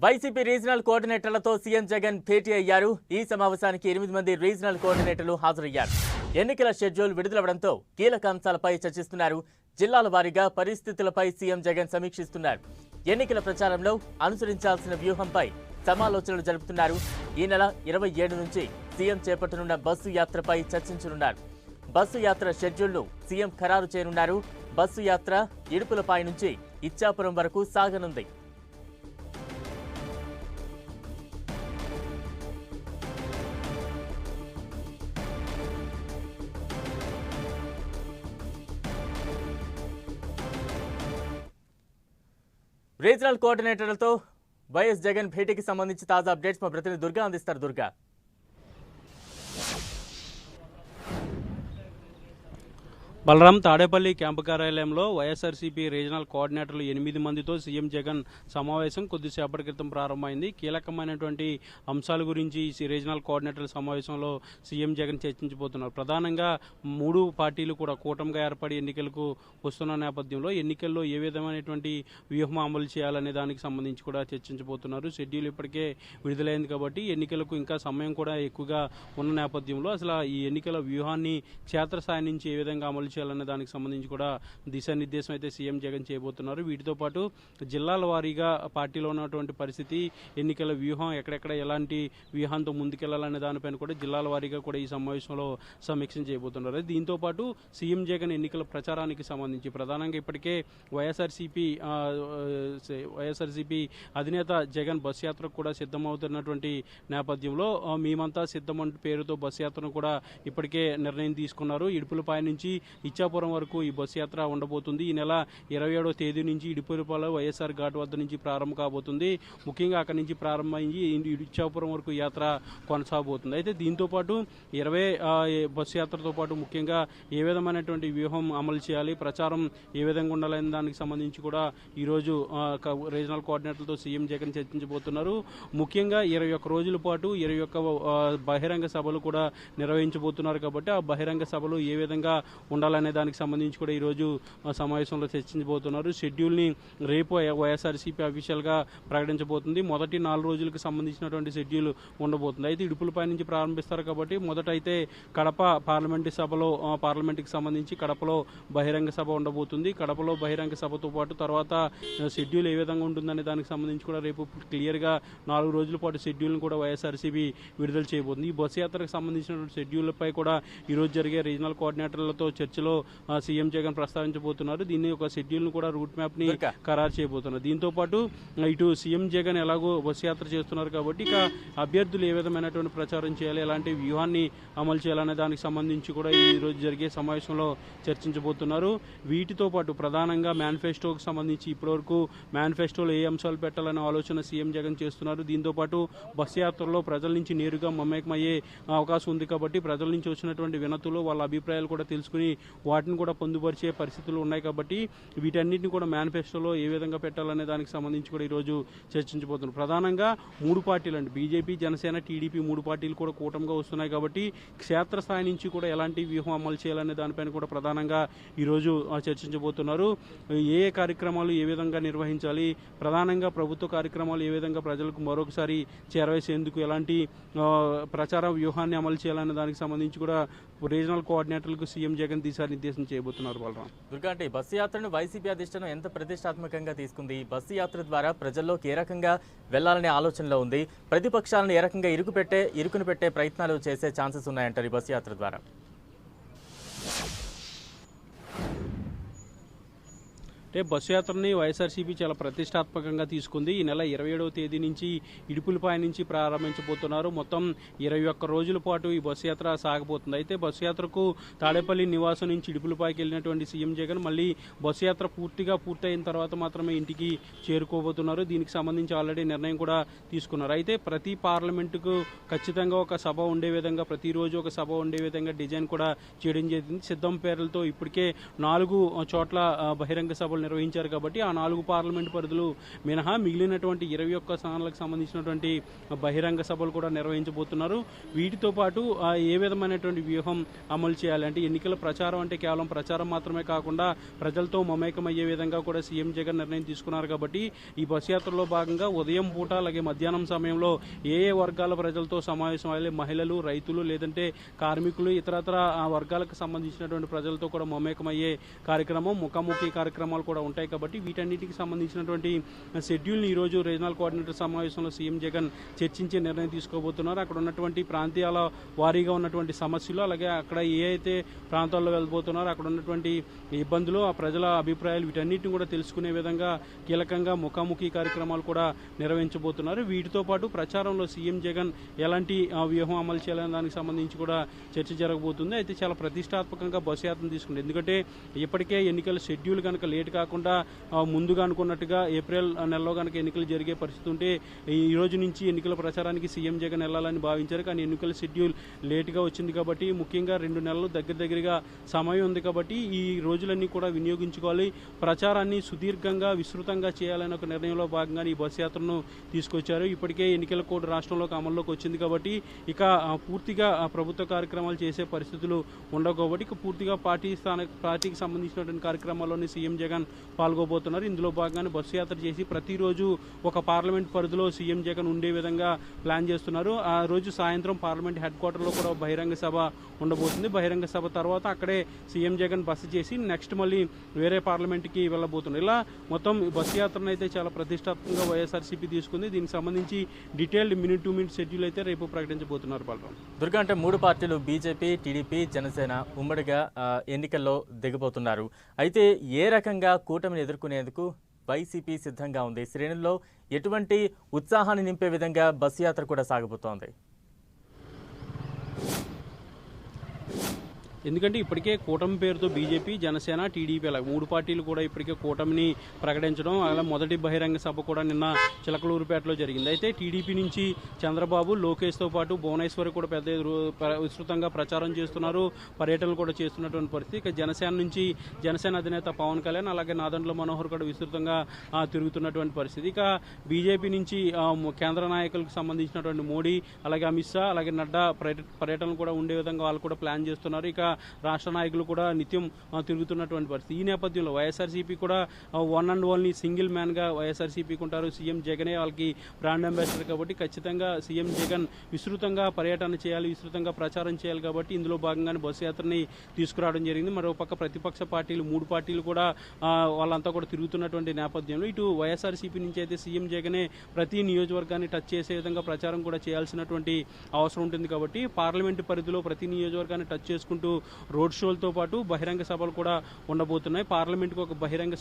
YCP regional కోఆర్డినేటర్లతో CM Jagan భేటీ అయ్యారు. ఈ సమావేశానికి 8 మంది రీజనల్ కోఆర్డినేటర్లు హాజరయ్యారు. ఎన్నికల షెడ్యూల్ విడుదలవడంతో కీలక అంశాలపై చర్చిస్తున్నారు. జిల్లాల వారీగా పరిస్థితులపై సీఎం జగన్ సమీక్షిస్తున్నారు. ఎన్నికల ప్రచారంలో అనుసరించాల్సిన వ్యూహంపై సమాలోచనలు జరుపుతున్నారు. ఈ నెల 27 నుంచి సీఎం చేపట్టనున్న బస్సు యాత్రపై చర్చించనున్నారు. బస్సు యాత్ర షెడ్యూల్ను సీఎం ఖరారు చేయనున్నారు. బస్సు యాత్ర ఇడుపులపై నుంచి ఇచ్చాపురం వరకు సాగనుంది. రీజనల్ కోఆర్డినేటర్లతో వైఎస్ జగన్ భేటీకి సంబంధించి తాజా అప్డేట్స్ మా ప్రతినిధి దుర్గా అందిస్తారు. దుర్గా, బలరాం తాడేపల్లి క్యాంపు కార్యాలయంలో వైఎస్ఆర్సీపీ రీజనల్ కోఆర్డినేటర్లు 8 మందితో సీఎం జగన్ సమావేశం కొద్దిసేపటి క్రితం ప్రారంభమైంది. కీలకమైనటువంటి అంశాల గురించి ఈ రీజనల్ కోఆర్డినేటర్ల సమావేశంలో సీఎం జగన్ చర్చించబోతున్నారు. ప్రధానంగా 3 పార్టీలు కూడా కూటమిగా ఏర్పడి ఎన్నికలకు వస్తున్న నేపథ్యంలో ఎన్నికల్లో ఏ విధమైనటువంటి వ్యూహం అమలు చేయాలనే దానికి సంబంధించి కూడా చర్చించబోతున్నారు. షెడ్యూల్ ఇప్పటికే విడుదలైంది కాబట్టి ఎన్నికలకు ఇంకా సమయం కూడా ఎక్కువగా ఉన్న నేపథ్యంలో అసలు ఈ ఎన్నికల వ్యూహాన్ని క్షేత్రస్థాయి నుంచి ఏ విధంగా అమలు చేయాలనే దానికి సంబంధించి కూడా దిశానిర్దేశం అయితే సీఎం జగన్ చేయబోతున్నారు. వీటితో పాటు జిల్లాల వారీగా పార్టీలో ఉన్నటువంటి పరిస్థితి, ఎన్నికల వ్యూహం, ఎక్కడెక్కడ ఎలాంటి వ్యూహంతో ముందుకెళ్లాలనే దానిపైన కూడా జిల్లాల వారీగా కూడా ఈ సమావేశంలో సమీక్ష చేయబోతున్నారు. దీంతో పాటు సీఎం జగన్ ఎన్నికల ప్రచారానికి సంబంధించి ప్రధానంగా ఇప్పటికే వైఎస్ఆర్సీపీ అధినేత జగన్ బస్ యాత్రకు కూడా సిద్ధమవుతున్నటువంటి నేపథ్యంలో మేమంతా సిద్ధం అంటూ పేరుతో బస్ యాత్రను కూడా ఇప్పటికే నిర్ణయం తీసుకున్నారు. ఇడుపులపై నుంచి ఇచ్చాపురం వరకు ఈ బస్సు యాత్ర ఉండబోతుంది. ఈ నెల 27వ తేదీ నుంచి ఇడుపులపాలెం వైఎస్ఆర్ ఘాట్ వద్ద నుంచి ప్రారంభం కాబోతుంది. ముఖ్యంగా అక్కడి నుంచి ప్రారంభమైంది ఇచ్చాపురం వరకు యాత్ర కొనసాగబోతుంది. అయితే దీంతో పాటు 20 బస్సు యాత్రతో పాటు ముఖ్యంగా ఏ విధమైనటువంటి వ్యూహం అమలు చేయాలి, ప్రచారం ఏ విధంగా ఉండాలనే దానికి సంబంధించి కూడా ఈరోజు రీజనల్ కోఆర్డినేటర్లతో సీఎం జగన్ చర్చించబోతున్నారు. ముఖ్యంగా 21 రోజుల పాటు 21 బహిరంగ సభలు కూడా నిర్వహించబోతున్నారు. కాబట్టి ఆ బహిరంగ సభలు ఏ విధంగా ఉండాలనే దానికి సంబంధించి కూడా ఈరోజు సమావేశంలో చర్చించబోతున్నారు. షెడ్యూల్ని రేపు వైఎస్ఆర్సీపీ అఫీషియల్గా ప్రకటించబోతుంది. మొదటి 4 రోజులకు సంబంధించినటువంటి షెడ్యూల్ ఉండబోతుంది. అయితే ఇడుపులపై నుంచి ప్రారంభిస్తారు కాబట్టి మొదట అయితే కడప పార్లమెంట్కి సంబంధించి కడపలో బహిరంగ సభ ఉండబోతుంది. కడపలో బహిరంగ సభతో పాటు తర్వాత షెడ్యూల్ ఏ విధంగా ఉంటుందనే దానికి సంబంధించి కూడా రేపు క్లియర్గా 4 రోజుల పాటు షెడ్యూల్ని కూడా వైఎస్ఆర్సీపీ విడుదల చేయబోతుంది. ఈ బస్సు యాత్రకు సంబంధించినటువంటి షెడ్యూల్పై కూడా ఈరోజు జరిగే రీజనల్ కోఆర్డినేటర్లతో చర్చలో సీఎం జగన్ ప్రస్తావించబోతున్నారు. దీన్ని ఒక షెడ్యూల్ను కూడా రూట్ మ్యాప్ ని ఖరారు చేయబోతున్నారు. దీంతో పాటు ఇటు సీఎం జగన్ ఎలాగో బస్సు యాత్ర చేస్తున్నారు కాబట్టి ఇక అభ్యర్థులు ఏ విధమైనటువంటి ప్రచారం చేయాలి, ఎలాంటి వ్యూహాన్ని అమలు చేయాలనే దానికి సంబంధించి కూడా ఈ రోజు జరిగే సమావేశంలో చర్చించబోతున్నారు. వీటితో పాటు ప్రధానంగా మేనిఫెస్టోకి సంబంధించి ఇప్పటివరకు మేనిఫెస్టోలో ఏ అంశాలు పెట్టాలనే ఆలోచన సీఎం జగన్ చేస్తున్నారు. దీంతో పాటు బస్సు యాత్రలో ప్రజల నుంచి నేరుగా మమేకమయ్యే అవకాశం ఉంది కాబట్టి ప్రజల నుంచి వచ్చినటువంటి వినతులు, వాళ్ళ అభిప్రాయాలు కూడా తెలుసుకుని వాటిని కూడా పొందుపరిచే పరిస్థితులు ఉన్నాయి. కాబట్టి వీటన్నిటిని కూడా మేనిఫెస్టోలో ఏ విధంగా పెట్టాలనే దానికి సంబంధించి కూడా ఈరోజు చర్చించబోతున్నారు. ప్రధానంగా 3 పార్టీలు అంటే బీజేపీ, జనసేన, టీడీపీ 3 పార్టీలు కూడా కూటమిగా వస్తున్నాయి. కాబట్టి క్షేత్రస్థాయి నుంచి కూడా ఎలాంటి వ్యూహం అమలు చేయాలనే దానిపైన కూడా ప్రధానంగా ఈరోజు చర్చించబోతున్నారు. ఏ కార్యక్రమాలు ఏ విధంగా నిర్వహించాలి, ప్రధానంగా ప్రభుత్వ కార్యక్రమాలు ఏ విధంగా ప్రజలకు మరొకసారి చేరవేసేందుకు ఎలాంటి ప్రచార వ్యూహాన్ని అమలు చేయాలనే దానికి సంబంధించి కూడా రీజనల్ కోఆర్డినేటర్లకు సీఎం జగన్ దిశానిర్దేశం చేయబోతున్నారు. బలరాం, దుర్గా, అంటే బస్సు యాత్రను వైసీపీ అధిష్టానం ఎంత ప్రతిష్టాత్మకంగా తీసుకుంది? బస్సు యాత్ర ద్వారా ప్రజల్లోకి ఏ రకంగా వెళ్లాలనే ఆలోచనలో ఉంది? ప్రతిపక్షాలను ఏ రకంగా ఇరుకును పెట్టే ప్రయత్నాలు చేసే ఛాన్సెస్ ఉన్నాయంటారు ఈ బస్సు యాత్ర ద్వారా? అంటే బస్సు యాత్రని వైఎస్ఆర్సీపీ చాలా ప్రతిష్టాత్మకంగా తీసుకుంది. ఈ నెల 27వ తేదీ నుంచి ఇడుపులపై నుంచి ప్రారంభించబోతున్నారు. మొత్తం 21 రోజుల పాటు ఈ బస్సు యాత్ర సాగబోతుంది. అయితే బస్సు యాత్రకు తాడేపల్లి నివాసం నుంచి ఇడుపులపైకి వెళ్ళినటువంటి సీఎం జగన్ మళ్ళీ బస్సు యాత్ర పూర్తయిన తర్వాత మాత్రమే ఇంటికి చేరుకోబోతున్నారు. దీనికి సంబంధించి ఆల్రెడీ నిర్ణయం కూడా తీసుకున్నారు. అయితే ప్రతి పార్లమెంటుకు ఖచ్చితంగా ఒక సభ ఉండే విధంగా, ప్రతిరోజు ఒక సభ ఉండే విధంగా డిజైన్ కూడా చేయడం జరిగింది. సిద్ధం పేర్లతో ఇప్పటికే 4 చోట్ల బహిరంగ సభలు సభలు నిర్వహించారు కాబట్టి ఆ 4 పార్లమెంట్ పరిధులు మినహా మిగిలినటువంటి 21 స్థానాలకు సంబంధించినటువంటి బహిరంగ సభలు కూడా నిర్వహించబోతున్నారు. వీటితో పాటు ఏ విధమైనటువంటి వ్యూహం అమలు చేయాలి అంటే ఎన్నికల ప్రచారం అంటే కేవలం ప్రచారం మాత్రమే కాకుండా ప్రజలతో మమేకమయ్యే విధంగా కూడా సీఎం జగన్ నిర్ణయం తీసుకున్నారు. కాబట్టి ఈ బస్ యాత్రలో భాగంగా ఉదయం పూట అలాగే మధ్యాహ్నం సమయంలో ఏ వర్గాల ప్రజలతో సమావేశం అయ్యే మహిళలు, రైతులు, లేదంటే కార్మికులు, ఇతరత్ర వర్గాలకు సంబంధించినటువంటి ప్రజలతో కూడా మమేకమయ్యే కార్యక్రమం, ముఖాముఖి కార్యక్రమాలు కూడా ఉంటాయి. కాబట్టి వీటన్నిటికి సంబంధించినటువంటి షెడ్యూల్ని ఈరోజు రీజనల్ కోఆర్డినేటర్ సమావేశంలో సీఎం జగన్ చర్చించే నిర్ణయం తీసుకోబోతున్నారు. అక్కడ ఉన్నటువంటి ప్రాంతీయాల వారీగా ఉన్నటువంటి సమస్యలు, అలాగే అక్కడ ఏ అయితే ప్రాంతాల్లో వెళ్ళబోతున్నారో అక్కడ ఉన్నటువంటి ఇబ్బందులు, ఆ ప్రజల అభిప్రాయాలు వీటన్నిటిని కూడా తెలుసుకునే విధంగా కీలకంగా ముఖాముఖి కార్యక్రమాలు కూడా నిర్వహించబోతున్నారు. వీటితో పాటు ప్రచారంలో సీఎం జగన్ ఎలాంటి వ్యూహం అమలు చేయాలనే దానికి సంబంధించి కూడా చర్చ జరగబోతుంది. అయితే చాలా ప్రతిష్టాత్మకంగా బస్సు యాత్రను తీసుకుంది. ఎందుకంటే ఇప్పటికే ఎన్నికల షెడ్యూల్ కనుక లేట్ కాకుండా ముందుగా అనుకున్నట్టుగా ఏప్రిల్ నెలలో కనుక ఎన్నికలు జరిగే పరిస్థితి ఉంటే ఈ రోజు నుంచి ఎన్నికల ప్రచారానికి సీఎం జగన్ వెళ్లాలని భావించారు. కానీ ఎన్నికల షెడ్యూల్ లేటుగా వచ్చింది కాబట్టి ముఖ్యంగా 2 నెలలు దగ్గరగా సమయం ఉంది కాబట్టి ఈ రోజులన్నీ కూడా వినియోగించుకోవాలి, ప్రచారాన్ని సుదీర్ఘంగా విస్తృతంగా చేయాలని ఒక నిర్ణయంలో భాగంగా ఈ బస్ యాత్రను తీసుకొచ్చారు. ఇప్పటికే ఎన్నికల కోడ్ రాష్ట్రంలోకి అమల్లోకి వచ్చింది కాబట్టి ఇక పూర్తిగా ప్రభుత్వ కార్యక్రమాలు చేసే పరిస్థితులు ఉండవు కాబట్టి ఇక పూర్తిగా పార్టీకి సంబంధించినటువంటి కార్యక్రమాల్లోనే సీఎం జగన్ పాల్గొబోతున్నారు. ఇందులో భాగంగానే బస్సు యాత్ర చేసి ప్రతిరోజు ఒక పార్లమెంట్ పరిధిలో సీఎం జగన్ ఉండే విధంగా ప్లాన్ చేస్తున్నారు. ఆ రోజు సాయంత్రం పార్లమెంట్ హెడ్ క్వార్టర్లో కూడా బహిరంగ సభ ఉండబోతుంది. బహిరంగ సభ తర్వాత అక్కడే సీఎం జగన్ బస్సు చేసి నెక్స్ట్ మళ్ళీ వేరే పార్లమెంట్కి వెళ్ళబోతున్నారు. ఇలా మొత్తం బస్సు యాత్రను అయితే చాలా ప్రతిష్టాత్మకంగా వైఎస్ఆర్సీపీ తీసుకుంది. దీనికి సంబంధించి detailed minute to minute schedule అయితే రేపు ప్రకటించబోతున్నారు. దుర్గా, అంటే 3 పార్టీలు బీజేపీ, టీడీపీ, జనసేన ఉమ్మడిగా ఎన్నికల్లో దిగబోతున్నారు. అయితే ఏ రకంగా కూటమిని ఎదుర్కొనేందుకు వైసీపీ సిద్ధంగా ఉంది? శ్రేణుల్లో ఎటువంటి ఉత్సాహాన్ని నింపే విధంగా బస్సు యాత్ర కూడా సాగబోతోంది? ఎందుకంటే ఇప్పటికే కూటమి పేరుతో బీజేపీ, జనసేన, టీడీపీ అలా 3 పార్టీలు కూడా ఇప్పటికే కూటమిని ప్రకటించడం, అలా మొదటి బహిరంగ సభ కూడా నిన్న చిలకలూరుపేటలో జరిగింది. అయితే టీడీపీ నుంచి చంద్రబాబు, లోకేష్తో పాటు భువనేశ్వర్ కూడా పెద్ద విస్తృతంగా ప్రచారం చేస్తున్నారు, పర్యటనలు కూడా చేస్తున్నటువంటి పరిస్థితి. ఇక జనసేన నుంచి జనసేన అధినేత పవన్ కళ్యాణ్, అలాగే నాదెండ్ల మనోహర్ కూడా విస్తృతంగా తిరుగుతున్నటువంటి పరిస్థితి. ఇక బీజేపీ నుంచి కేంద్ర నాయకులకు సంబంధించినటువంటి మోడీ, అలాగే అమిత్ షా, అలాగే నడ్డా పర్యటనలు కూడా ఉండే విధంగా వాళ్ళు కూడా ప్లాన్ చేస్తున్నారు. ఇక రాష్ట్ర నాయకులు కూడా నిత్యం తిరుగుతున్నటువంటి పరిస్థితి. ఈ నేపథ్యంలో వైఎస్ఆర్సీపీ కూడా one and only single man గా వైఎస్ఆర్సీపీకి ఉంటారు. సీఎం జగనే వాళ్ళకి బ్రాండ్ అంబాసిడర్ కాబట్టి ఖచ్చితంగా సీఎం జగన్ విస్తృతంగా పర్యటన చేయాలి, విస్తృతంగా ప్రచారం చేయాలి. కాబట్టి ఇందులో భాగంగానే బస్సు యాత్రని తీసుకురావడం జరిగింది. మరోపక్క ప్రతిపక్ష పార్టీలు 3 పార్టీలు కూడా వాళ్ళంతా కూడా తిరుగుతున్నటువంటి నేపథ్యంలో ఇటు వైఎస్ఆర్సీపీ నుంచి అయితే సీఎం జగనే ప్రతి నియోజకవర్గాన్ని టచ్ చేసే విధంగా ప్రచారం కూడా చేయాల్సినటువంటి అవసరం ఉంటుంది. కాబట్టి పార్లమెంటు పరిధిలో ప్రతి నియోజకవర్గాన్ని టచ్ చేసుకుంటూ రోడ్ షోలతో పాటు బహిరంగ సభలు కూడా ఉండబోతున్నాయి. పార్లమెంట్కి ఒక బహిరంగ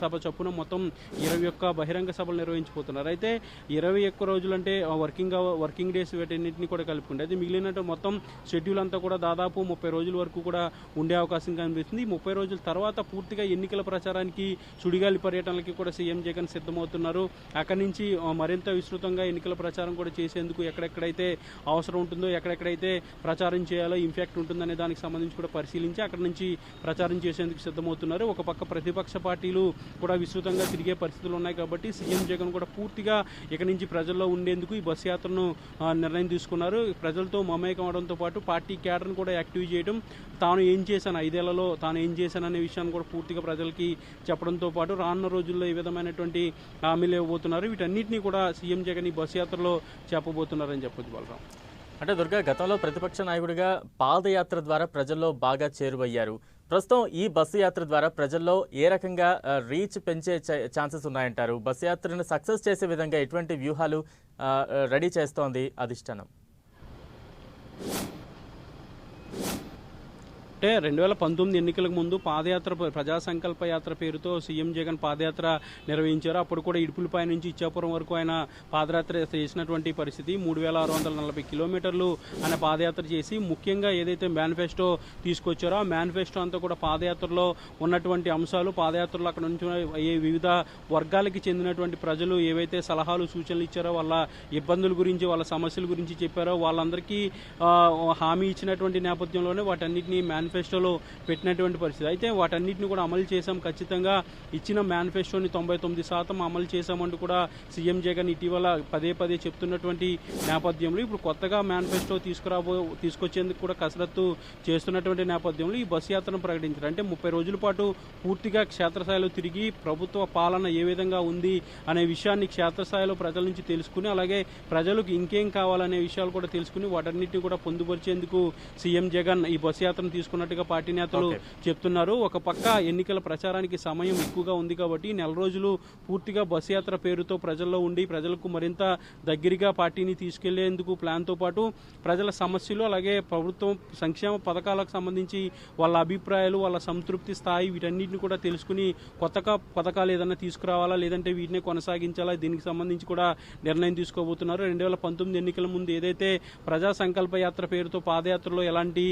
సభ చొప్పున మొత్తం 21 బహిరంగ సభలు నిర్వహించబోతున్నారు. అయితే 21 రోజులు అంటే వర్కింగ్ డేస్ వీటన్నింటినీ కూడా కలుపుకుంటే అయితే మిగిలిన మొత్తం షెడ్యూల్ అంతా కూడా దాదాపు 30 రోజుల వరకు కూడా ఉండే అవకాశం కనిపిస్తుంది. 30 రోజుల తర్వాత పూర్తిగా ఎన్నికల ప్రచారానికి, సుడిగాలి పర్యటనలకి కూడా సీఎం జగన్ సిద్ధమవుతున్నారు. అక్కడి నుంచి మరింత విస్తృతంగా ఎన్నికల ప్రచారం కూడా చేసేందుకు ఎక్కడెక్కడైతే అవసరం ఉంటుందో, ఎక్కడెక్కడైతే ప్రచారం చేయాలో ఇంపాక్ట్ ఉంటుందనే దానికి సంబంధించి కూడా పరిశీలించి అక్కడ నుంచి ప్రచారం చేసేందుకు సిద్ధమవుతున్నారు. ఒక పక్క ప్రతిపక్ష పార్టీలు కూడా విస్తృతంగా తిరిగే పరిస్థితులు ఉన్నాయి. కాబట్టి సీఎం జగన్ కూడా పూర్తిగా ఇక నుంచి ప్రజల్లో ఉండేందుకు ఈ బస్సు యాత్రను నిర్ణయం తీసుకున్నారు. ప్రజలతో మమేకం అవడంతో పాటు పార్టీ క్యాడర్ను కూడా యాక్టివ్ చేయడం, తాను ఏం చేశాను 5 ఏళ్లలో తాను ఏం చేశాను అనే విషయాన్ని కూడా పూర్తిగా ప్రజలకి చెప్పడంతో పాటు రానున్న రోజుల్లో ఈ విధమైనటువంటి హామీలు ఇవ్వబోతున్నారు. వీటన్నిటినీ కూడా సీఎం జగన్ ఈ బస్సు యాత్రలో చెప్పబోతున్నారని చెప్పొచ్చు. బలరాం, అంటే దుర్గా, గతంలో ప్రతిపక్ష నాయకుడిగా పాదయాత్ర ద్వారా ప్రజల్లో బాగా చేరువయ్యారు. ప్రస్తుతం ఈ బస్సు యాత్ర ద్వారా ప్రజల్లో ఏ రకంగా రీచ్ పెంచే ఛాన్సెస్ ఉన్నాయంటారు? బస్సు యాత్రను సక్సెస్ చేసే విధంగా ఎటువంటి వ్యూహాలు రెడీ చేస్తోంది అధిష్టానం? అంటే 2019 ఎన్నికలకు ముందు పాదయాత్ర, ప్రజా సంకల్ప యాత్ర పేరుతో సీఎం జగన్ పాదయాత్ర నిర్వహించారు. అప్పుడు కూడా ఇడుపులపై నుంచి ఇచ్చాపురం వరకు ఆయన పాదయాత్ర చేసినటువంటి పరిస్థితి. 3640 కిలోమీటర్లు ఆయన పాదయాత్ర చేసి ముఖ్యంగా ఏదైతే మేనిఫెస్టో తీసుకొచ్చారో ఆ మేనిఫెస్టో అంతా కూడా పాదయాత్రలో ఉన్నటువంటి అంశాలు, పాదయాత్రలో అక్కడ నుంచి వివిధ వర్గాలకి చెందినటువంటి ప్రజలు ఏవైతే సలహాలు, సూచనలు ఇచ్చారో, వాళ్ళ ఇబ్బందుల గురించి, వాళ్ళ సమస్యల గురించి చెప్పారో వాళ్ళందరికీ హామీ ఇచ్చినటువంటి నేపథ్యంలోనే వాటన్నిటినీ మేనిఫెస్టోలో పెట్టినటువంటి పరిస్థితి. అయితే వాటన్నిటిని కూడా అమలు చేశాం, ఖచ్చితంగా ఇచ్చిన మేనిఫెస్టోని 99% అమలు చేశామంటూ కూడా సీఎం జగన్ ఇటీవల పదే పదే చెప్తున్నటువంటి నేపథ్యంలో ఇప్పుడు కొత్తగా మేనిఫెస్టో తీసుకొచ్చేందుకు కూడా కసరత్తు చేస్తున్నటువంటి నేపథ్యంలో ఈ బస్సు యాత్రను ప్రకటించారు. అంటే 30 రోజుల పాటు పూర్తిగా క్షేత్రస్థాయిలో తిరిగి ప్రభుత్వ పాలన ఏ విధంగా ఉంది అనే విషయాన్ని క్షేత్రస్థాయిలో ప్రజల నుంచి తెలుసుకుని, అలాగే ప్రజలకు ఇంకేం కావాలనే విషయాలు కూడా తెలుసుకుని వాటన్నిటిని కూడా పొందుపరిచేందుకు సీఎం జగన్ ఈ బస్సు యాత్రను తీసుకున్నట్టుగా పార్టీ నేతలు చెప్తున్నారు. ఒక పక్క ఎన్నికల ప్రచారానికి సమయం ఎక్కువగా ఉంది కాబట్టి నెల రోజులు పూర్తిగా బస్సు యాత్ర పేరుతో ప్రజల్లో ఉండి ప్రజలకు మరింత దగ్గరగా పార్టీని తీసుకెళ్లేందుకు ప్లాన్తో పాటు ప్రజల సమస్యలు, అలాగే ప్రభుత్వం సంక్షేమ పథకాలకు సంబంధించి వాళ్ళ అభిప్రాయాలు, వాళ్ళ సంతృప్తి స్థాయి వీటన్నిటిని కూడా తెలుసుకుని కొత్త పథకాలు ఏదైనా తీసుకురావాలా లేదంటే వీటిని కొనసాగించాలా దీనికి సంబంధించి కూడా నిర్ణయం తీసుకోబోతున్నారు. 2019 ఎన్నికల ముందు ఏదైతే ప్రజా సంకల్ప యాత్ర పేరుతో పాదయాత్రలో ఎలాంటి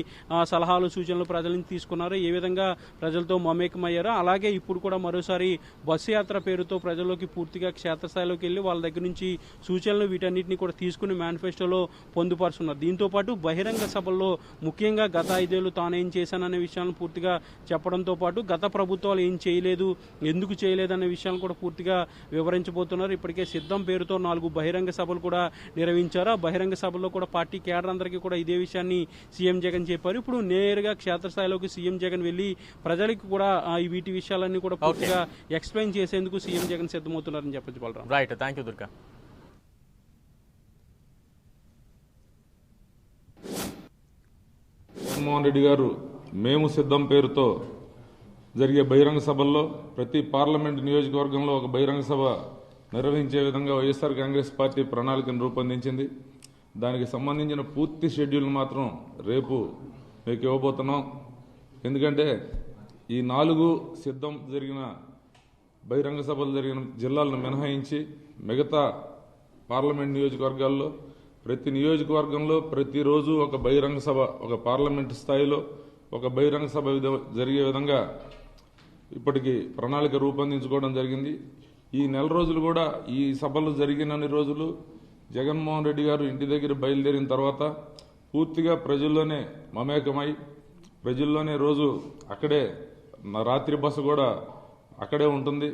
సలహాలు సూచనలు ప్రజల నుంచి తీసుకున్నారో, ఏ విధంగా ప్రజలతో మమేకమయ్యారో, అలాగే ఇప్పుడు కూడా మరోసారి బస్సు యాత్ర పేరుతో ప్రజల్లోకి పూర్తిగా క్షేత్రస్థాయిలోకి వెళ్ళి వాళ్ళ దగ్గర నుంచి సూచనలు వీటన్నిటిని కూడా తీసుకుని మేనిఫెస్టోలో పొందుపరుస్తున్నారు. దీంతో పాటు బహిరంగ సభల్లో ముఖ్యంగా గత 5 ఏళ్లు తానేం చేశాననే విషయాలను పూర్తిగా చెప్పడంతో పాటు గత ప్రభుత్వాలు ఏం చేయలేదు, ఎందుకు చేయలేదనే విషయాలను కూడా పూర్తిగా వివరించబోతున్నారు. ఇప్పటికే సిద్ధం పేరుతో 4 బహిరంగ సభలు కూడా నిర్వహించారు. ఆ బహిరంగ సభల్లో కూడా పార్టీ కేడర్ అందరికీ కూడా ఇదే విషయాన్ని సీఎం జగన్ చెప్పారు. ఇప్పుడు నేరుగా క్షేత్రస్థాయిలోకి సీఎం జగన్ వెళ్లి ప్రజలకు కూడా వీటి విషయాలన్నీ కూడా పూర్తిగా ఎక్స్ప్లెయిన్ చేసేందుకు సీఎం జగన్ సిద్ధమవుతున్నారని చెప్పొచ్చు. Balaram. Right, thank you Durga. Jaganmohan Reddy గారు మేము సిద్ధం పేరుతో జరిగే బహిరంగ సభల్లో ప్రతి పార్లమెంట్ నియోజకవర్గంలో ఒక బహిరంగ సభ నిర్వహించే విధంగా వైఎస్ఆర్ కాంగ్రెస్ పార్టీ ప్రణాళికను రూపొందించింది. దానికి సంబంధించిన పూర్తి షెడ్యూల్ మాత్రం రేపు మీకు ఇవ్వబోతున్నాం. ఎందుకంటే ఈ 4 సిద్ధం జరిగిన బహిరంగ సభలు జరిగిన జిల్లాలను మినహాయించి మిగతా పార్లమెంట్ నియోజకవర్గాల్లో ప్రతి నియోజకవర్గంలో ప్రతిరోజు ఒక బహిరంగ సభ, ఒక పార్లమెంట్ స్థాయిలో ఒక బహిరంగ సభ జరిగే విధంగా ఇప్పటికి ప్రణాళిక రూపొందించుకోవడం జరిగింది. ఈ నెల రోజులు కూడా ఈ సభలు జరిగినన్ని రోజులు జగన్మోహన్ రెడ్డి గారు ఇంటి దగ్గర బయలుదేరిన తర్వాత పూర్తిగా ప్రజల్లోనే మమేకమై ప్రజల్లోనే రోజు అక్కడే రాత్రి బస్సు కూడా అక్కడే ఉంటుంది.